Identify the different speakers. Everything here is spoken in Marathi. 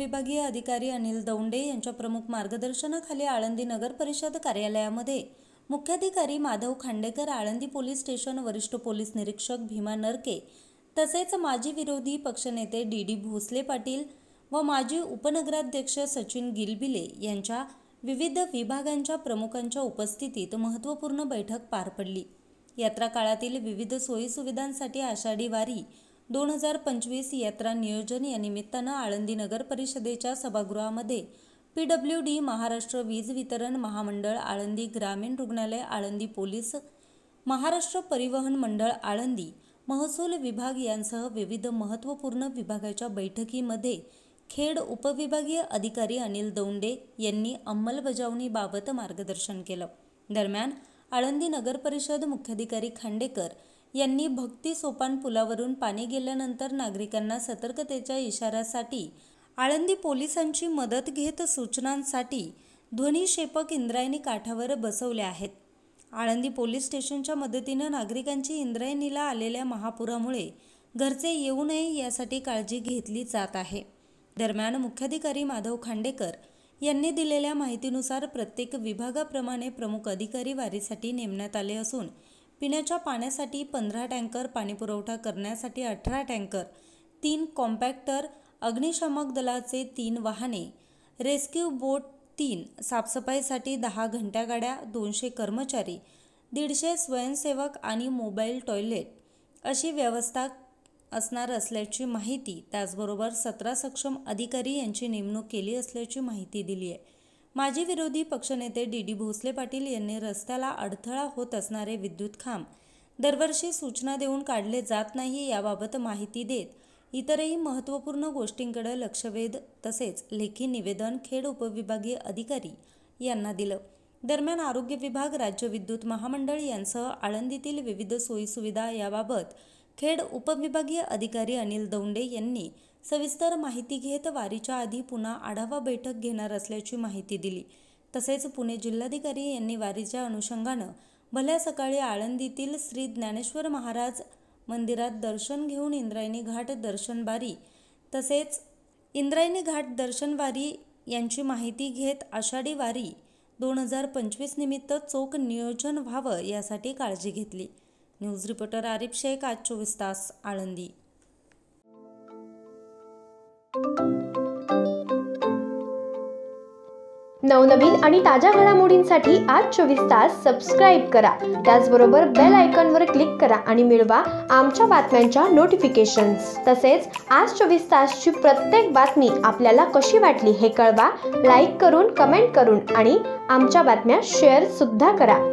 Speaker 1: उपविभागीय अधिकारी अनिल दौंडे यांच्या प्रमुख मार्गदर्शनाखाली आळंदी नगर परिषद कार्यालयामध्ये मुख्याधिकारी माधव खांडेकर, आळंदी पोलीस स्टेशन वरिष्ठ पोलीस निरीक्षक भीमा नरके तसेच माजी विरोधी पक्षनेते डी भोसले पाटील व माजी उपनगराध्यक्ष सचिन गिलबिले यांच्या विविध विभागांच्या प्रमुखांच्या उपस्थितीत महत्त्वपूर्ण बैठक पार पडली। यात्रा काळातील विविध सोयी सुविधांसाठी आषाढी वारी 2025 यात्रा नियोजन या निमित्तानं आळंदी नगर परिषदेच्या सभागृहामध्ये PWD, महाराष्ट्र वीज वितरण महामंडळ आळंदी, ग्रामीण रुग्णालय आळंदी, पोलीस, महाराष्ट्र परिवहन मंडळ आळंदी, महसूल विभाग यांसह विविध महत्त्वपूर्ण विभागाच्या बैठकीमध्ये खेड उपविभागीय अधिकारी अनिल दौंडे यांनी अंमलबजावणीबाबत मार्गदर्शन केलं। दरम्यान आळंदी नगर परिषद मुख्याधिकारी खांडेकर यांनी भक्ती सोपान पुलावरून पाणी गेल्यानंतर नागरिकांना सतर्कतेच्या इशाऱ्यासाठी आळंदी पोलिसांची मदत घेत सूचनांसाठी ध्वनिक्षेपक इंद्रायणी काठावर बसवले आहेत। आळंदी पोलीस स्टेशनच्या मदतीने नागरिकांची इंद्रायणीला आलेल्या महापुरामुळे घरचे येऊ नये यासाठी काळजी घेतली जात आहे। दरम्यान मुख्याधिकारी माधव खांडेकर यांनी दिलेल्या माहितीनुसार प्रत्येक विभागाप्रमाणे प्रमुख अधिकारी वारीसाठी नेमण्यात आले असून पिण्याच्या पाण्यासाठी 15 टँकर, पाणीपुरवठा करण्यासाठी 18 टँकर, 3 कॉम्पॅक्टर, अग्निशामक दलाचे 3 वाहने, रेस्क्यू बोट 3, साफसफाईसाठी 10 घंटागाड्या, 200 कर्मचारी, 150 स्वयंसेवक आणि मोबाईल टॉयलेट अशी व्यवस्था असणार असल्याची माहिती, त्याचबरोबर 17 सक्षम अधिकारी यांची नेमणूक केली असल्याची माहिती दिली आहे। माजी विरोधी पक्षनेते डी भोसले पाटील यांनी रस्त्याला अडथळा होत असणारे विद्युत खांब दरवर्षी सूचना देऊन काढले जात नाही याबाबत माहिती देत इतरही महत्त्वपूर्ण गोष्टींकडे लक्ष वेध तसेच लेखी निवेदन खेड उपविभागीय अधिकारी यांना दिलं। दरम्यान आरोग्य विभाग, राज्य विद्युत महामंडळ यांसह आळंदीतील विविध सोयी सुविधा याबाबत खेड उपविभागीय अधिकारी अनिल दौंडे यांनी सविस्तर माहिती घेत वारीच्या आधी पुन्हा आढावा बैठक घेणार असल्याची माहिती दिली। तसेच पुणे जिल्हाधिकारी यांनी वारीच्या अनुषंगानं भल्या सकाळी आळंदीतील श्री ज्ञानेश्वर महाराज मंदिरात दर्शन घेऊन इंद्रायणी घाट दर्शनबारी तसेच इंद्रायणी घाट दर्शनबारी यांची माहिती घेत आषाढी वारी 2025 निमित्त चोख नियोजन व्हावं यासाठी काळजी घेतली। न्यूज रिपोर्टर आरिफ शेख, आज 24 तास, आळंदी।
Speaker 2: नवनवीन आणि ताज्या घडामोडींसाठी आज 24 तास सबस्क्राईब करा। त्याचबरोबर बेल आयकॉनवर क्लिक करा आणि मिळवा आमच्या बातम्यांच्या नोटिफिकेशन्स। तसेच आज 24 तासची प्रत्येक बातमी आपल्याला कशी वाटली हे कळवा, लाईक करून, कमेंट करून आणि आमच्या बातम्या शेअर सुद्धा करा।